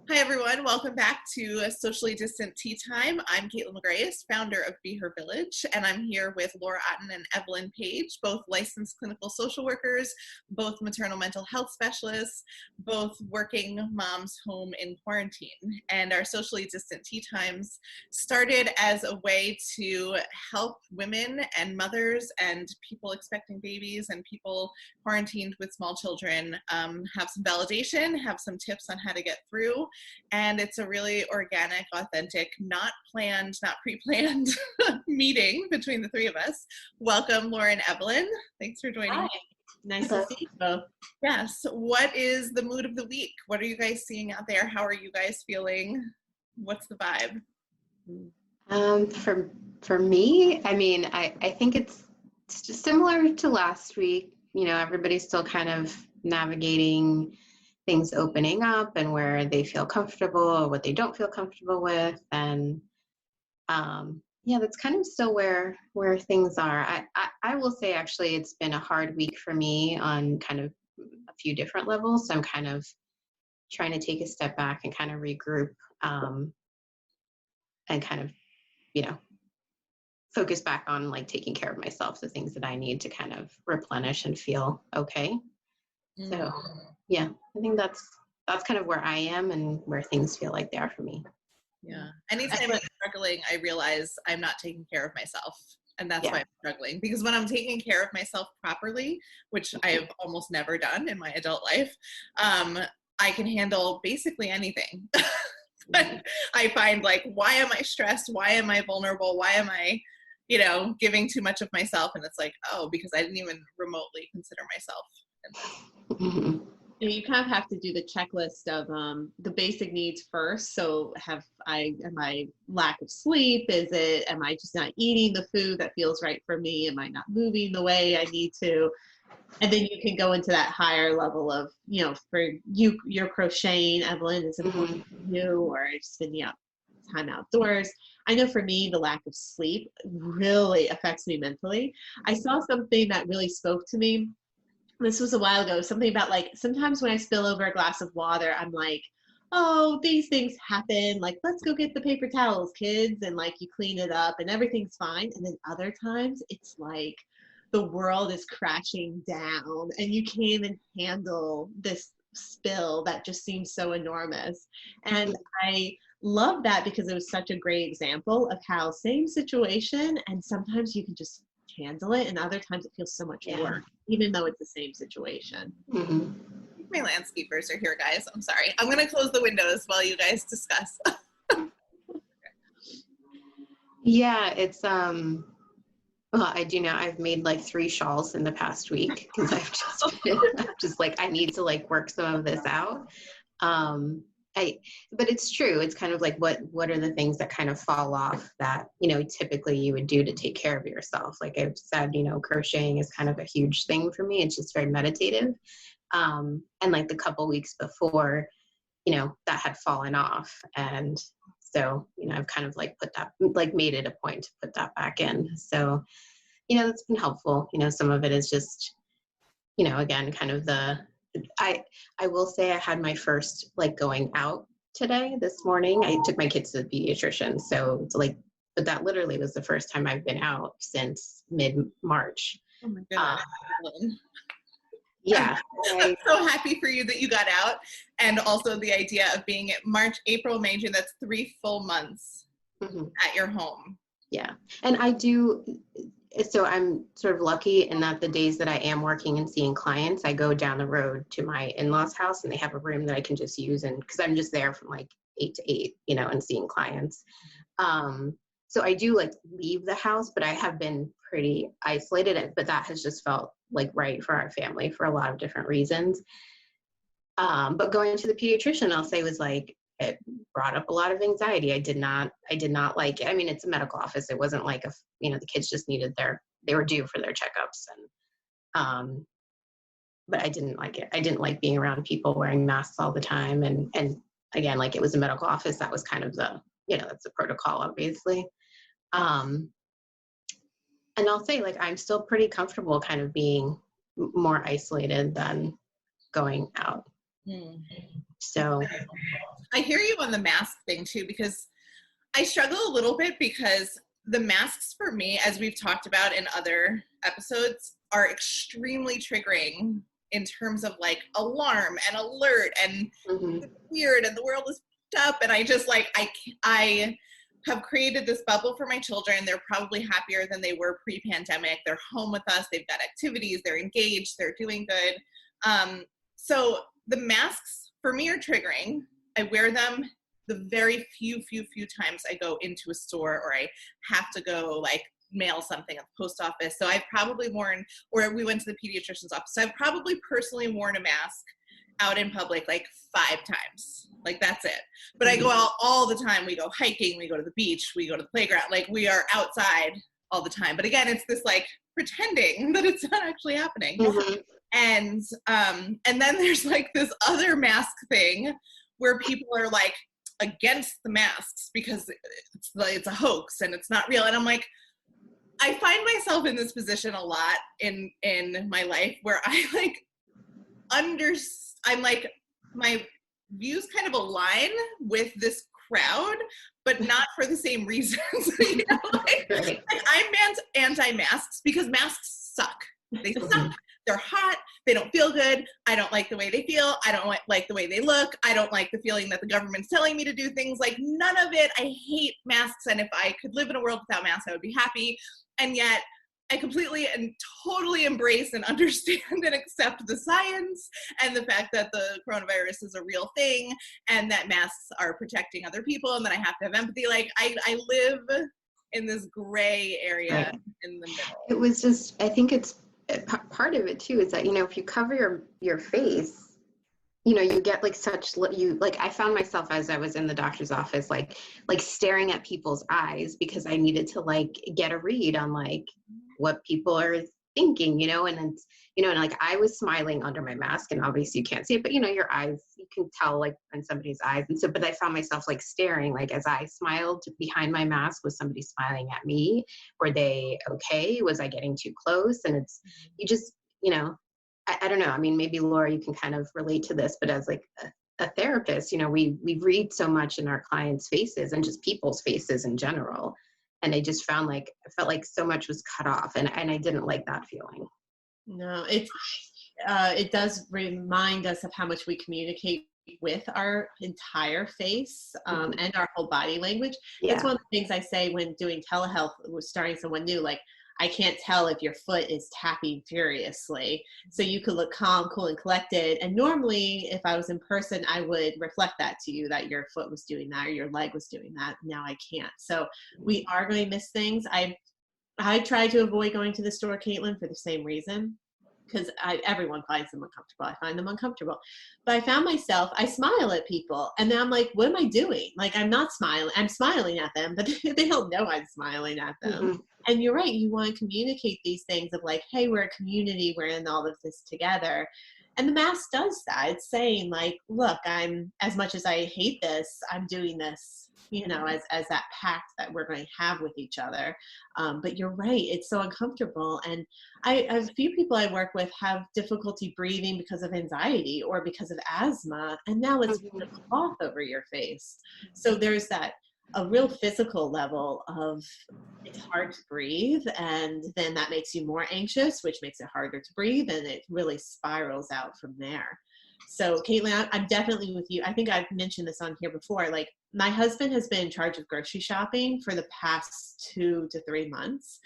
Hi, everyone. Welcome back to Socially Distant Tea Time. I'm Caitlin McGrace, founder of Be Her Village, and I'm here with Laura Otten and Evelyn Page, both licensed clinical social workers, both maternal mental health specialists, both working moms home in quarantine. And our Socially Distant Tea Times started as a way to help women and mothers and people expecting babies and people quarantined with small children have some validation, have some tips on how to get through. And it's a really organic, authentic, not planned, not pre-planned meeting between the three of us. Welcome, Laura and Evelyn. Thanks for joining Hi. me. Nice to see you both. Yes. What is the mood of the week? What are you guys seeing out there? How are you guys feeling? What's the vibe? For me, I mean, I think it's just similar to last week. You know, everybody's still kind of navigating things opening up and where they feel comfortable or what they don't feel comfortable with. And yeah, that's kind of still where things are. I will say, actually, it's been a hard week for me on kind of a few different levels. So I'm kind of trying to take a step back and kind of regroup and kind of, you know, focus back on like taking care of myself, the things that I need to kind of replenish and feel okay. So yeah, I think that's kind of where I am and where things feel like they are for me. Yeah. Anytime I'm struggling, I realize I'm not taking care of myself. And that's why I'm struggling. Because when I'm taking care of myself properly, which I have almost never done in my adult life, I can handle basically anything. But I find, like, why am I stressed? Why am I vulnerable? Why am I, you know, giving too much of myself? And it's like, oh, because I didn't even remotely consider myself. You kind of have to do the checklist of the basic needs first. So am I lack of sleep? Am I just not eating the food that feels right for me? Am I not moving the way I need to? And then you can go into that higher level of, you know, for you, you're crocheting, Evelyn, is important to you, or spending out time outdoors. I know for me, the lack of sleep really affects me mentally. I saw something that really spoke to me. This was a while ago, something about, like, sometimes when I spill over a glass of water, I'm like, oh, these things happen. Like, let's go get the paper towels, kids. And like, you clean it up and everything's fine. And then other times it's like the world is crashing down and you can't even handle this spill that just seems so enormous. And I love that because it was such a great example of how same situation, and sometimes you can just handle it, and other times it feels so much worse, even though it's the same situation. My landscapers are here, guys. I'm sorry. I'm going to close the windows while you guys discuss. Yeah, it's well, I do know I've made like 3 shawls in the past week because I've just like, I need to like work some of this out. But it's true. It's kind of like, what are the things that kind of fall off that, you know, typically you would do to take care of yourself? Like I've said, you know, crocheting is kind of a huge thing for me. It's just very meditative. And like the couple weeks before, you know, that had fallen off. And so, you know, I've kind of like made it a point to put that back in. So, you know, that's been helpful. You know, some of it is just, you know, again, kind of I will say I had my first like going out today, this morning. I took my kids to the pediatrician. So it's like, but that literally was the first time I've been out since mid-March. Oh my goodness. Yeah. I'm so happy for you that you got out. And also the idea of being at March, April, May, June, that's 3 full months at your home. Yeah. And so I'm sort of lucky in that the days that I am working and seeing clients, I go down the road to my in-laws' house and they have a room that I can just use, and because I'm just there from like 8 to 8, you know, and seeing clients. So I do like leave the house, but I have been pretty isolated, but that has just felt like right for our family for a lot of different reasons. But going to the pediatrician, I'll say, was like, it brought up a lot of anxiety. I did not like it. I mean, it's a medical office. It wasn't like you know, the kids just needed they were due for their checkups, and but I didn't like it. I didn't like being around people wearing masks all the time. And again, like, it was a medical office. That was kind of you know, that's the protocol, obviously. And I'll say, like, I'm still pretty comfortable kind of being more isolated than going out. So I hear you on the mask thing too, because I struggle a little bit because the masks for me, as we've talked about in other episodes, are extremely triggering in terms of like alarm and alert and it's weird and the world is fucked up. And I just like, I have created this bubble for my children. They're probably happier than they were pre-pandemic. They're home with us. They've got activities. They're engaged. They're doing good. So the masks for me are triggering. I wear them the very few times I go into a store or I have to go like mail something at the post office. So I've probably worn, or we went to the pediatrician's office. So I've probably personally worn a mask out in public like 5 times. Like that's it. But I go out all the time. We go hiking, we go to the beach, we go to the playground. Like we are outside all the time. But again, it's this like pretending that it's not actually happening. And then there's like this other mask thing where people are like against the masks because it's a hoax and it's not real. And I'm like, I find myself in this position a lot in my life where I like I'm like, my views kind of align with this crowd, but not for the same reasons. You know, like I'm anti-masks because masks suck. They suck. They're hot. They don't feel good. I don't like the way they feel. I don't like the way they look. I don't like the feeling that the government's telling me to do things. Like none of it. I hate masks. And if I could live in a world without masks, I would be happy. And yet I completely and totally embrace and understand and accept the science and the fact that the coronavirus is a real thing and that masks are protecting other people and that I have to have empathy. Like I live in this gray area in the middle. It was just, I think it's part of it too, is that, you know, if you cover your face, you know, you get like I found myself as I was in the doctor's office, like staring at people's eyes because I needed to like get a read on like what people are thinking, you know, and it's, you know, and like I was smiling under my mask and obviously you can't see it, but you know, your eyes, you can tell like in somebody's eyes. And so, but I found myself like staring, like as I smiled behind my mask, was somebody smiling at me? Were they okay? Was I getting too close? And it's, you just, you know, I don't know. I mean, maybe Laura, you can kind of relate to this, but as like a therapist, you know, we read so much in our clients' faces and just people's faces in general. And I just found like, I felt like so much was cut off and I didn't like that feeling. No, it does remind us of how much we communicate with our entire face and our whole body language. Yeah. That's one of the things I say when doing telehealth, with starting someone new, like, I can't tell if your foot is tapping furiously. So you could look calm, cool, and collected. And normally, if I was in person, I would reflect that to you, that your foot was doing that or your leg was doing that. Now I can't. So we are going to miss things. I try to avoid going to the store, Caitlin, for the same reason. Because everyone finds them uncomfortable. I find them uncomfortable. But I found myself, I smile at people. And then I'm like, what am I doing? Like, I'm not smiling. I'm smiling at them, but they don't know I'm smiling at them. And you're right. You want to communicate these things of like, hey, we're a community. We're in all of this together. And the mask does that. It's saying like, look, as much as I hate this, I'm doing this, you know, as that pact that we're going to have with each other. But you're right. It's so uncomfortable. And a few people I work with have difficulty breathing because of anxiety or because of asthma. And now let's put a cloth over your face. So there's a real physical level of it's hard to breathe. And then that makes you more anxious, which makes it harder to breathe. And it really spirals out from there. So Caitlin, I'm definitely with you. I think I've mentioned this on here before. Like my husband has been in charge of grocery shopping for the past 2 to 3 months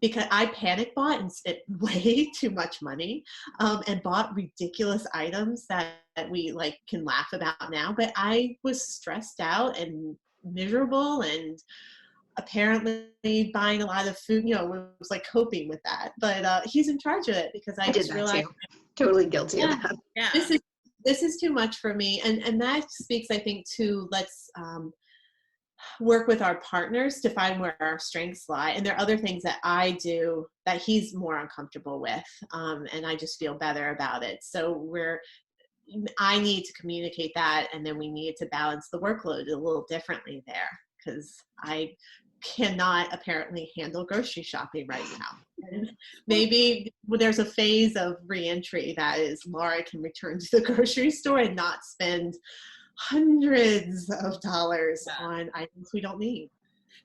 because I panic bought and spent way too much money and bought ridiculous items that we like can laugh about now. But I was stressed out and miserable and apparently buying a lot of food, you know, was like coping with that. But he's in charge of it because I just realized totally guilty of that. Yeah. This is too much for me. And that speaks, I think, to let's work with our partners to find where our strengths lie. And there are other things that I do that he's more uncomfortable with. And I just feel better about it. So I need to communicate that. And then we need to balance the workload a little differently there because I cannot apparently handle grocery shopping right now. And maybe there's a phase of reentry that is Laura can return to the grocery store and not spend hundreds of dollars on items we don't need.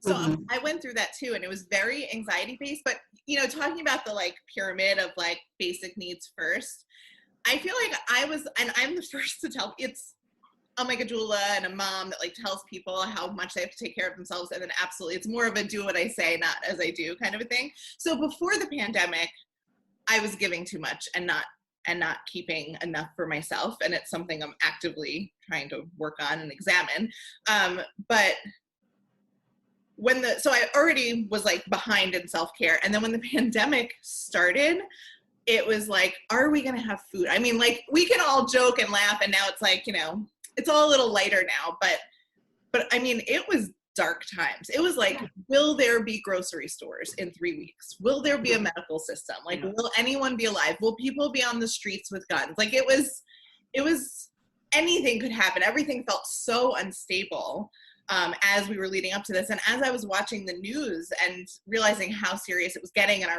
So I went through that too, and it was very anxiety based, but you know, talking about the like pyramid of like basic needs first, I feel like and I'm the first to tell, I'm like a doula and a mom that like tells people how much they have to take care of themselves, and then absolutely it's more of a do what I say, not as I do kind of a thing. So before the pandemic, I was giving too much and not keeping enough for myself, and it's something I'm actively trying to work on and examine. But so I already was like behind in self-care, and then when the pandemic started, it was like, are we gonna have food? I mean, like, we can all joke and laugh, and now it's like, you know, it's all a little lighter now, but I mean, it was dark times. It was like, will there be grocery stores in 3 weeks? Will there be a medical system? Like, will anyone be alive? Will people be on the streets with guns? Like, it was anything could happen. Everything felt so unstable as we were leading up to this. And as I was watching the news and realizing how serious it was getting, and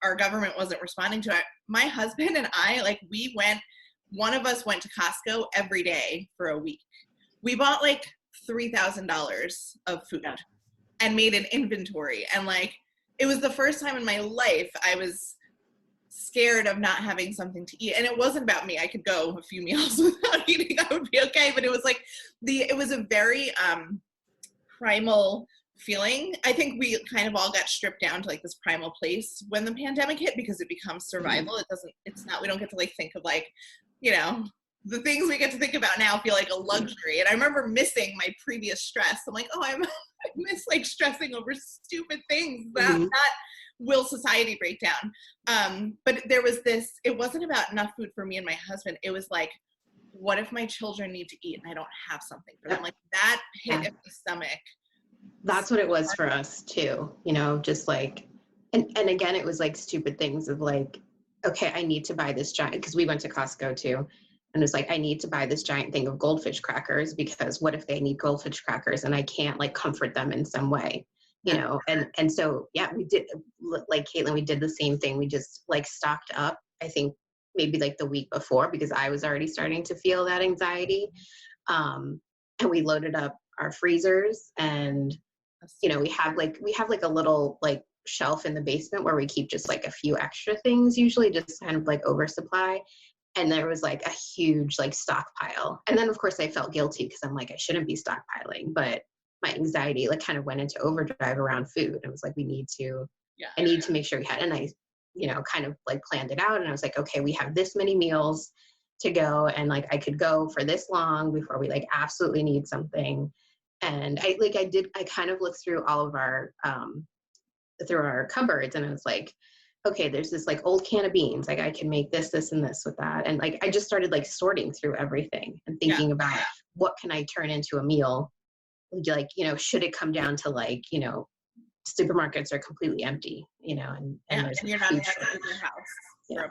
our government wasn't responding to it, my husband and I, like, one of us went to Costco every day for a week. We bought like $3,000 of food and made an inventory. And like, it was the first time in my life I was scared of not having something to eat. And it wasn't about me. I could go a few meals without eating. I would be okay. But it was like it was a very primal feeling. I think we kind of all got stripped down to like this primal place when the pandemic hit, because it becomes survival. We don't get to like think of like, you know, the things we get to think about now feel like a luxury. And I remember missing my previous stress. I'm like, I miss like stressing over stupid things. That will society break down. But there was it wasn't about enough food for me and my husband. It was like, what if my children need to eat and I don't have something for them? Like, that hit in the stomach. That's what it was for us too, you know, just like, and again, it was like stupid things of like, okay, I need to buy this giant, because we went to Costco too. And it was like, I need to buy this giant thing of goldfish crackers, because what if they need goldfish crackers and I can't like comfort them in some way, you know? And so, yeah, we did, like Caitlin, we did the same thing. We just like stocked up, I think maybe like the week before, because I was already starting to feel that anxiety. And we loaded up our freezers, and, you know, we have like a little like shelf in the basement where we keep just like a few extra things, usually just kind of like oversupply. And there was like a huge like stockpile. And then of course I felt guilty because I'm like, I shouldn't be stockpiling, but my anxiety like kind of went into overdrive around food. I was like, I need to make sure we had, and I, you know, kind of like planned it out. And I was like, okay, we have this many meals to go, and like I could go for this long before we like absolutely need something. And I kind of looked through all of our through our cupboards, and I was like, okay, there's this like old can of beans, like I can make this and this with that. And like I just started like sorting through everything and thinking about what can I turn into a meal, like, you know, should it come down to like, you know, supermarkets are completely empty, you know, and you're not in your house.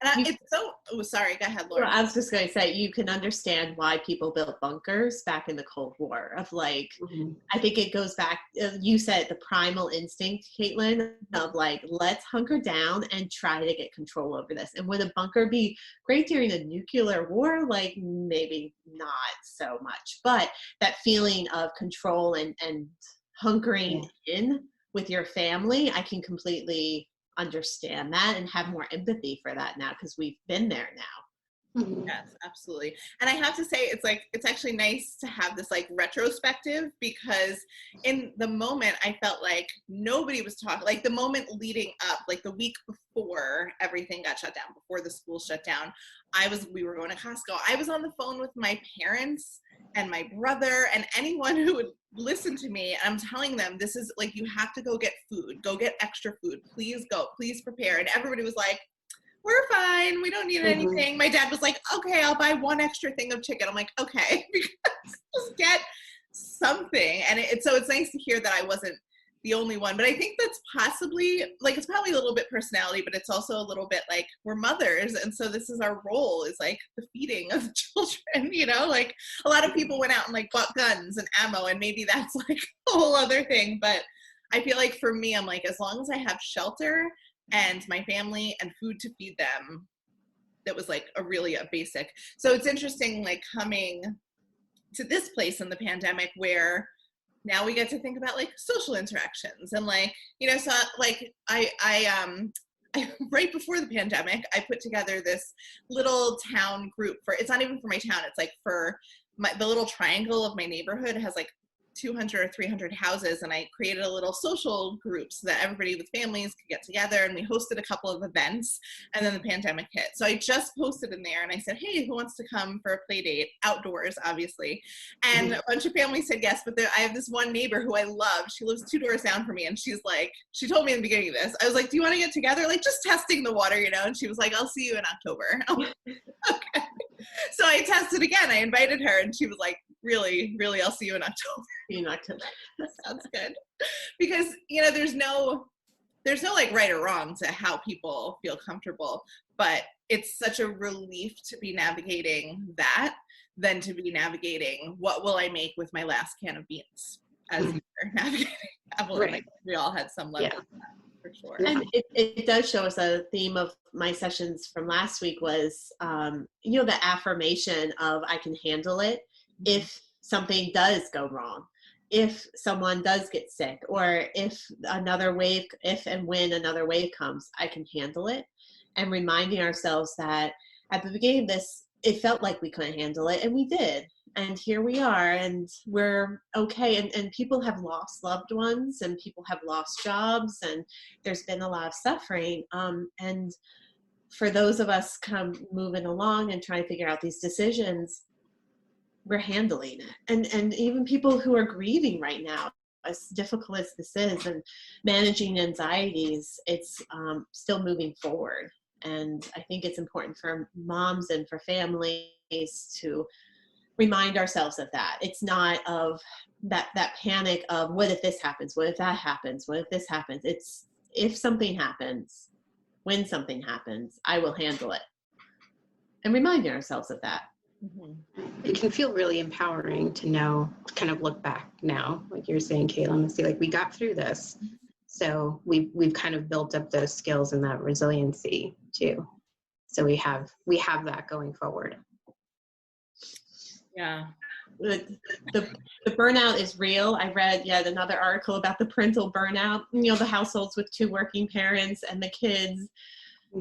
And it's so, sorry, go ahead, Laura. Well, I was just going to say, you can understand why people built bunkers back in the Cold War of like, I think it goes back, you said the primal instinct, Caitlin, of like, let's hunker down and try to get control over this. And would a bunker be great during a nuclear war? Like, maybe not so much, but that feeling of control and hunkering in with your family, I can completely understand that and have more empathy for that now, because we've been there now. Yes, absolutely. And I have to say, it's actually nice to have this like retrospective, because in the moment I felt like nobody was talking, like the moment leading up, like the week before everything got shut down, before the school shut down, we were going to Costco. I was on the phone with my parents and my brother and anyone who would listen to me. And I'm telling them, this is like, you have to go get food, go get extra food, please go, please prepare. And everybody was like, we're fine, we don't need anything. My dad was like, okay, I'll buy one extra thing of chicken. I'm like, okay, because just get something. And so it's nice to hear that I wasn't the only one. But I think that's possibly, like, it's probably a little bit personality, but it's also a little bit like, we're mothers, and so this is our role, is like the feeding of the children, you know? Like, a lot of people went out and like bought guns and ammo, and maybe that's like a whole other thing. But I feel like for me, I'm like, as long as I have shelter and my family and food to feed them, that was like a basic. So it's interesting, like coming to this place in the pandemic where now we get to think about like social interactions and like, you know, so like I right before the pandemic, I put together this little town group for, it's not even for my town. It's like for the little triangle of my neighborhood has like 200 or 300 houses, and I created a little social group so that everybody with families could get together, and we hosted a couple of events, and then the pandemic hit. So I just posted in there and I said, hey, who wants to come for a play date outdoors, obviously, and a bunch of families said yes. But I have this one neighbor who I love. She lives 2 doors down from me, and she's like, she told me in the beginning of this, I was like, do you want to get together, like just testing the water, you know? And she was like, I'll see you in October. Okay. So I tested again. I invited her, and she was like, really, I'll see you in October. In October. Sounds good. Because, you know, there's no like right or wrong to how people feel comfortable, but it's such a relief to be navigating that than to be navigating what will I make with my last can of beans as you're navigating. Right. We all had some level of that, for sure. And it does show us a theme of my sessions from last week was, you know, the affirmation of I can handle it if something does go wrong, if someone does get sick, or if another wave, if and when another wave comes, I can handle it. And reminding ourselves that at the beginning of this, it felt like we couldn't handle it, and we did. And here we are, and we're okay. And people have lost loved ones, and people have lost jobs, and there's been a lot of suffering. And for those of us moving along and trying to figure out these decisions, we're handling it. And even people who are grieving right now, as difficult as this is, and managing anxieties, it's still moving forward. And I think it's important for moms and for families to remind ourselves of that. It's not of that panic of what if this happens, what if that happens, what if this happens. It's if something happens, when something happens, I will handle it. And reminding ourselves of that. It can feel really empowering to know, kind of look back now, like you're saying, Caitlin, and see like we got through this. So we've kind of built up those skills and that resiliency too. So we have that going forward. Yeah. The burnout is real. I read yet another article about the parental burnout, you know, the households with 2 working parents and the kids.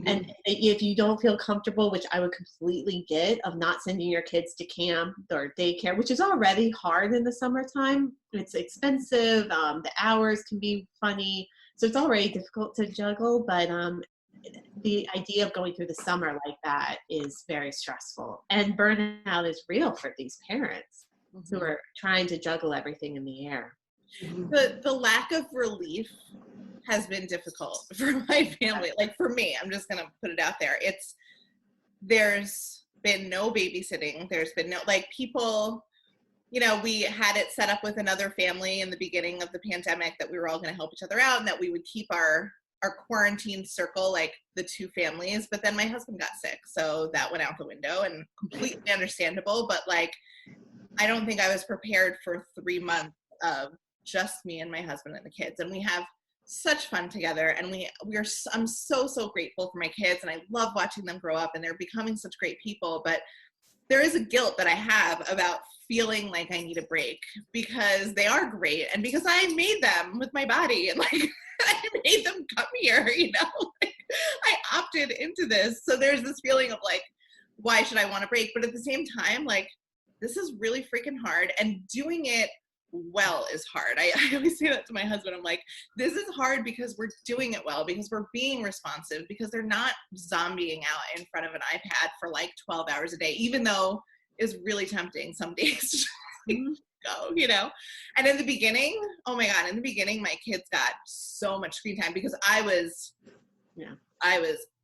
And if you don't feel comfortable, which I would completely get, of not sending your kids to camp or daycare, which is already hard in the summertime, it's expensive, the hours can be funny, so it's already difficult to juggle, but the idea of going through the summer like that is very stressful. And burnout is real for these parents who are trying to juggle everything in the air. The lack of relief has been difficult for my family. Like for me, I'm just gonna put it out there. There's been no babysitting. There's been no, like, people, you know, we had it set up with another family in the beginning of the pandemic that we were all gonna help each other out, and that we would keep our quarantine circle, like the 2 families. But then my husband got sick, so that went out the window, and completely understandable. But like, I don't think I was prepared for 3 months of just me and my husband and the kids. And we have such fun together, and I'm so grateful for my kids, and I love watching them grow up, and they're becoming such great people. But there is a guilt that I have about feeling like I need a break, because they are great, and because I made them with my body, and like I made them come here, you know, like, I opted into this. So there's this feeling of like, why should I want a break? But at the same time, like, this is really freaking hard, and doing it well is hard. I always say that to my husband. I'm like, this is hard because we're doing it well, because we're being responsive, because they're not zombieing out in front of an iPad for like 12 hours a day, even though it's really tempting some days to go, you know. And in the beginning, oh my God, in the beginning, my kids got so much screen time because I was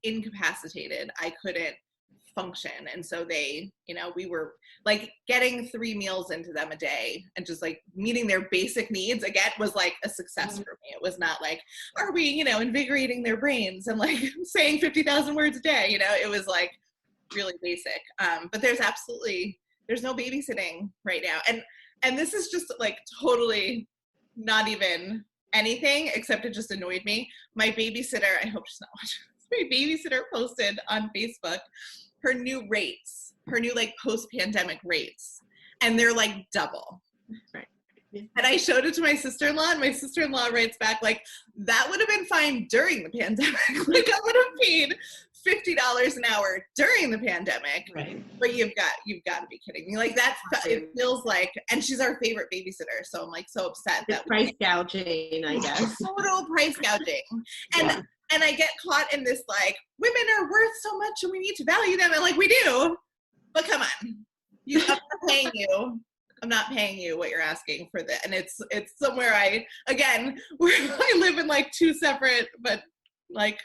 incapacitated. I couldn't function. And so they, you know, we were like getting 3 meals into them a day and just like meeting their basic needs again was like a success for me. It was not like, are we, you know, invigorating their brains and like saying 50,000 words a day, you know. It was like really basic. But there's no babysitting right now. And this is just like totally not even anything, except it just annoyed me. My babysitter, I hope she's not watching this, my babysitter posted on Facebook her new like post-pandemic rates. and they're like double. Right. And I showed it to my sister-in-law, and my sister-in-law writes back like, that would have been fine during the pandemic. Like, I would have paid $50 an hour during the pandemic. Right. But you've got to be kidding me. Like, that's, it feels like, and she's our favorite babysitter, so I'm like so upset It's price gouging, I guess. Total price gouging. And I get caught in this like, women are worth so much and we need to value them, and like, we do, but come on, I'm not paying you what you're asking for that. And it's somewhere where I live in like two separate, but like,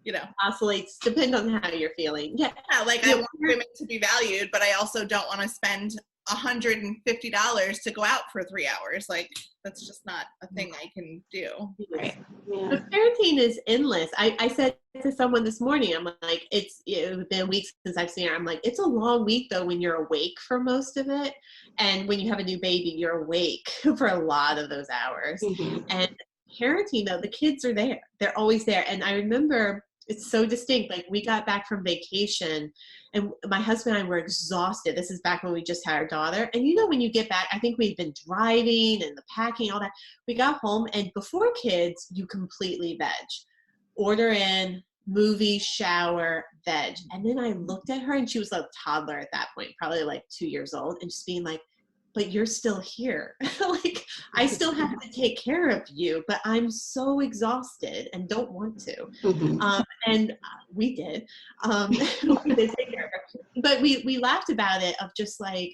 you know, oscillates, depend on how you're feeling. Yeah, like I want women to be valued, but I also don't want to spend $150 to go out for 3 hours. Like, that's just not a thing I can do. Right. Yeah. But parenting is endless. I said to someone this morning, I'm like, it's been weeks since I've seen her. I'm like, it's a long week though when you're awake for most of it. And when you have a new baby, you're awake for a lot of those hours. Mm-hmm. And parenting though, the kids are there. They're always there. And I remember it's so distinct. Like, we got back from vacation and my husband and I were exhausted. This is back when we just had our daughter. And you know, when you get back, I think we'd been driving and the packing, all that. We got home, and before kids, you completely veg. Order in, movie, shower, veg. And then I looked at her, and she was a toddler at that point, probably like 2 years old, and just being like, but you're still here. Like, I still have to take care of you, but I'm so exhausted and don't want to. Mm-hmm. And we did. We did take care of her. But we laughed about it, of just like,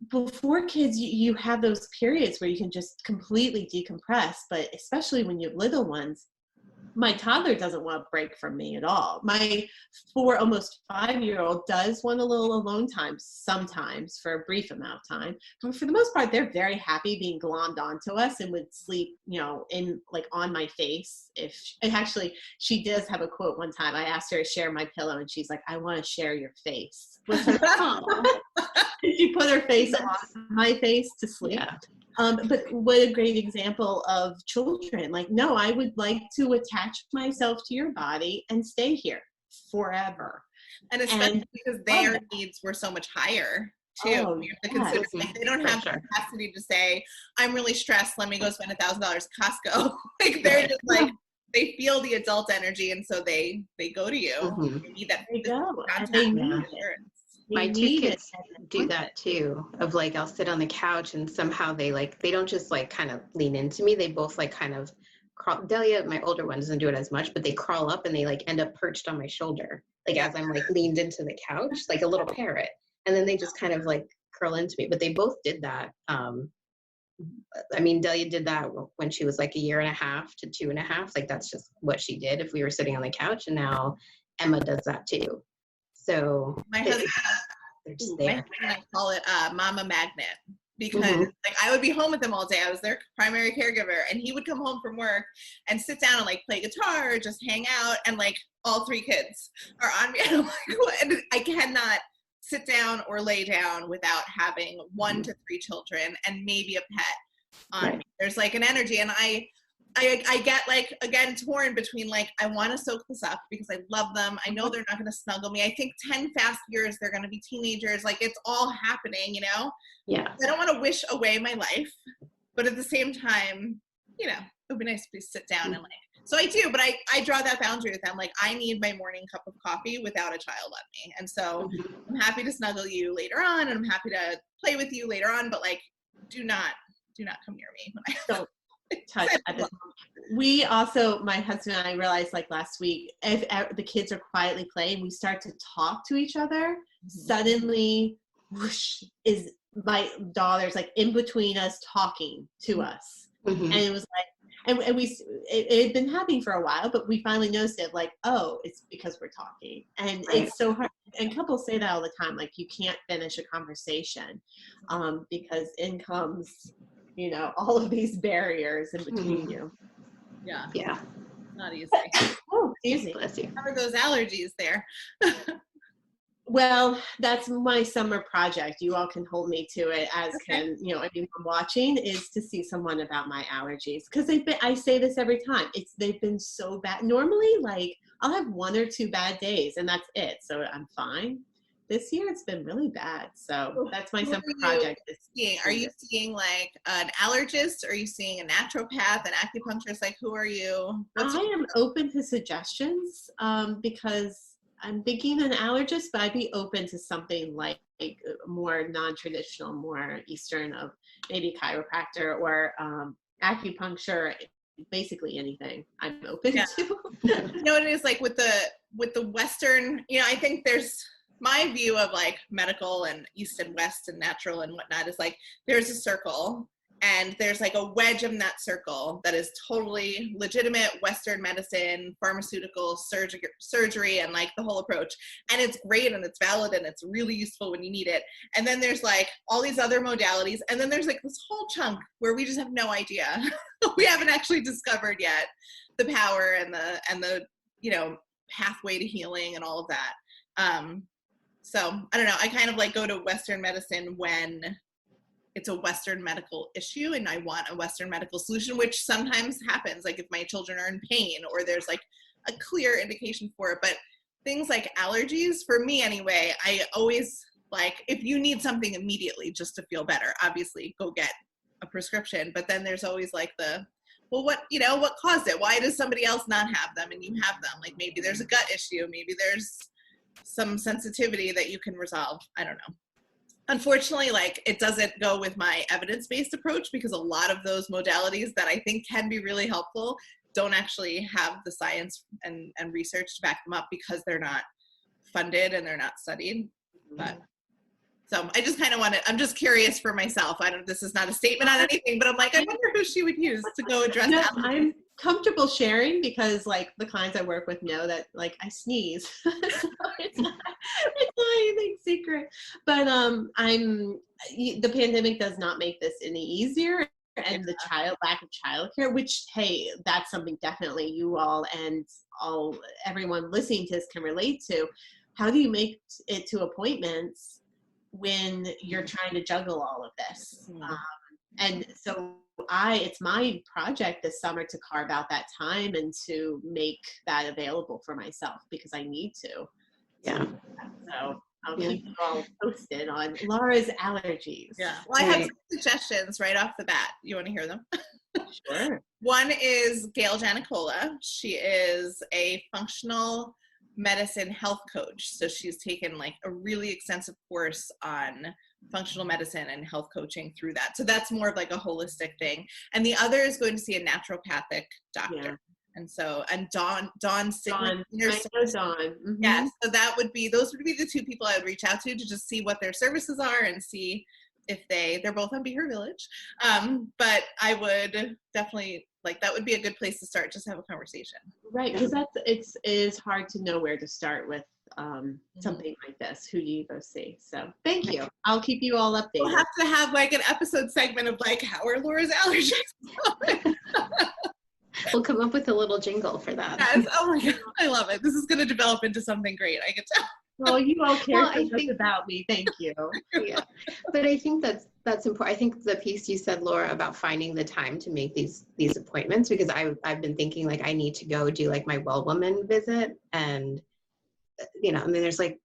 before kids, you have those periods where you can just completely decompress, but especially when you have little ones. My toddler doesn't want a break from me at all. My almost 5-year-old does want a little alone time sometimes for a brief amount of time. But for the most part, they're very happy being glommed onto us and would sleep, in like on my face. She does have a quote one time. I asked her to share my pillow, and she's like, I want to share your face. She put her face on my face to sleep. Yeah. But what a great example of children. Like, no, I would like to attach myself to your body and stay here forever. And especially because their needs were so much higher too. You have to consider, like, they don't have the capacity to say, I'm really stressed, let me go spend $1,000 at Costco. Like, they're just like, they feel the adult energy, and so they go to you. Mm-hmm. You need that. They go. My two kids do that too, of like, I'll sit on the couch and somehow they don't just like kind of lean into me. They both like kind of crawl. Delia, my older one, doesn't do it as much, but they crawl up and they like end up perched on my shoulder, like as I'm like leaned into the couch, like a little parrot. And then they just kind of like curl into me, but they both did that. Delia did that when she was like 1.5 to 2.5. Like, that's just what she did if we were sitting on the couch. And now Emma does that too. So my husband, they're just there. I call it Mama Magnet, because like, I would be home with them all day. I was their primary caregiver, and he would come home from work and sit down and like play guitar or just hang out, and like all 3 kids are on me. And I'm like, what? And I cannot sit down or lay down without having 1 to 3 children and maybe a pet on me. There's like an energy, and I get like, again, torn between like, I want to soak this up because I love them. I know they're not going to snuggle me. I think 10 fast years, they're going to be teenagers. Like, it's all happening, Yeah. I don't want to wish away my life, but at the same time, it would be nice to sit down and like, so I do, but I draw that boundary with them. Like, I need my morning cup of coffee without a child on me. And so I'm happy to snuggle you later on, and I'm happy to play with you later on, but like, do not come near me when I don't touch at this moment. We also, my husband and I realized like last week, if the kids are quietly playing, we start to talk to each other. Suddenly, whoosh, is my daughter's like in between us talking to us. And it was like, and it had been happening for a while, but we finally noticed it, like, oh, it's because we're talking. And it's so hard. And couples say that all the time, like, you can't finish a conversation because in comes, all of these barriers in between you. Yeah. Yeah. Not easy. Oh, easy. Bless you. How are those allergies there? Well, that's my summer project. You all can hold me to it, as can, anyone watching, is to see someone about my allergies. Because I say this every time, they've been so bad. Normally, like, I'll have 1 or 2 bad days and that's it. So I'm fine. this year it's been really bad. So that's my Who summer are you project. seeing? Are you seeing like an allergist? Are you seeing a naturopath, an acupuncturist? Like, who are you? I am open to suggestions because I'm thinking an allergist, but I'd be open to something like more non-traditional, more Eastern, of maybe chiropractor or acupuncture. Basically anything I'm open to. You know what it is like with the Western, you know, I think there's my view of like medical and East and West and natural and whatnot is like there's a circle and there's like a wedge in that circle that is totally legitimate Western medicine, pharmaceutical, surgery, and like the whole approach. And it's great and it's valid and it's really useful when you need it. And then there's like all these other modalities. And then there's like this whole chunk where we just have no idea. We haven't actually discovered yet the power and the you know, pathway to healing and all of that. So I don't know. I kind of like go to Western medicine when it's a Western medical issue and I want a Western medical solution, which sometimes happens. Like if my children are in pain or there's like a clear indication for it. But things like allergies, for me anyway, I always like, if you need something immediately just to feel better, obviously go get a prescription. But then there's always like well, what caused it? Why does somebody else not have them and you have them? Like maybe there's a gut issue. Maybe there's some sensitivity that you can resolve. I don't know. Unfortunately, like it doesn't go with my evidence-based approach because a lot of those modalities that I think can be really helpful don't actually have the science and research to back them up because they're not funded and they're not studied. But so I just kind of I'm just curious for myself. This is not a statement on anything, but I'm like, I wonder who she would use to go address that. I'm comfortable sharing because like the clients I work with know that like I sneeze. So it's not anything secret. But the pandemic does not make this any easier. And the lack of childcare, which, hey, that's something definitely you all and everyone listening to this can relate to. How do you make it to appointments when you're trying to juggle all of this? And so it's my project this summer to carve out that time and to make that available for myself because I need to. Yeah. So I'll keep you all posted on Laura's allergies. Yeah. Well, I have some suggestions right off the bat. You want to hear them? Sure. One is Gail Janicola. She is a functional medicine health coach. So she's taken like a really extensive course on functional medicine and health coaching through that. So that's more of like a holistic thing. And the other is going to see a naturopathic doctor. Yeah. And Dawn Sigmund. I know Dawn. Mm-hmm. Yeah. So those would be the two people I would reach out to just see what their services are and see if they're both on Be Her Village. But I would definitely that would be a good place to start, just have a conversation. Right. Because it is hard to know where to start with something like this. Who do you go see? So thank you. I'll keep you all updated. We'll have to have like an episode segment of like, how are Laura's allergies? We'll come up with a little jingle for that. Yes. Oh my God. I love it. This is going to develop into something great. I can tell. Well, you all care so much about me. Thank you. Yeah. But I think that's important. I think the piece you said, Laura, about finding the time to make these appointments, because I've been thinking like I need to go do like my well woman visit, and I mean there's like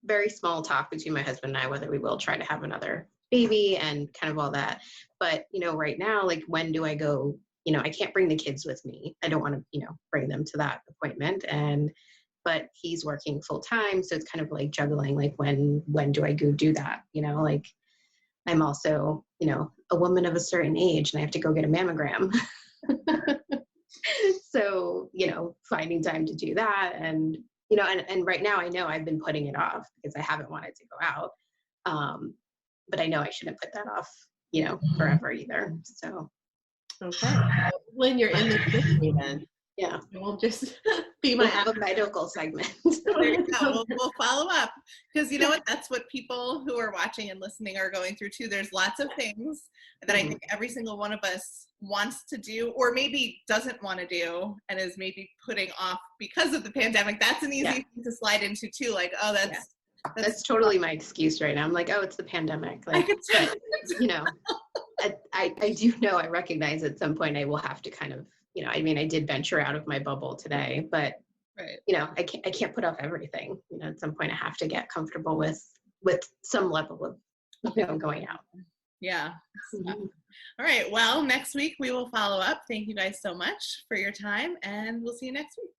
very small talk between my husband and I whether we will try to have another baby and kind of all that. But right now, like when do I go? I can't bring the kids with me. I don't want to bring them to that appointment, but he's working full time. So it's kind of like juggling, like when do I go do that? Like I'm also, a woman of a certain age and I have to go get a mammogram. So, finding time to do that. And, and right now I know I've been putting it off because I haven't wanted to go out. But I know I shouldn't put that off, forever either. So. Okay. When you're in the country then. Yeah. We'll just be my medical segment. There you go. We'll follow up because you know what? That's what people who are watching and listening are going through too. There's lots of things that I think every single one of us wants to do or maybe doesn't want to do and is maybe putting off because of the pandemic. That's an easy thing to slide into too. Like, oh, that's totally my excuse right now. I'm like, oh, it's the pandemic. Like, but, I do know, I recognize at some point I will have to kind of, I did venture out of my bubble today, but Right. You know, I can't put off everything. You know, at some point I have to get comfortable with some level of, you know, going out. Yeah. Mhm. All right. Well, next week we will follow up. Thank you guys so much for your time, and we'll see you next week.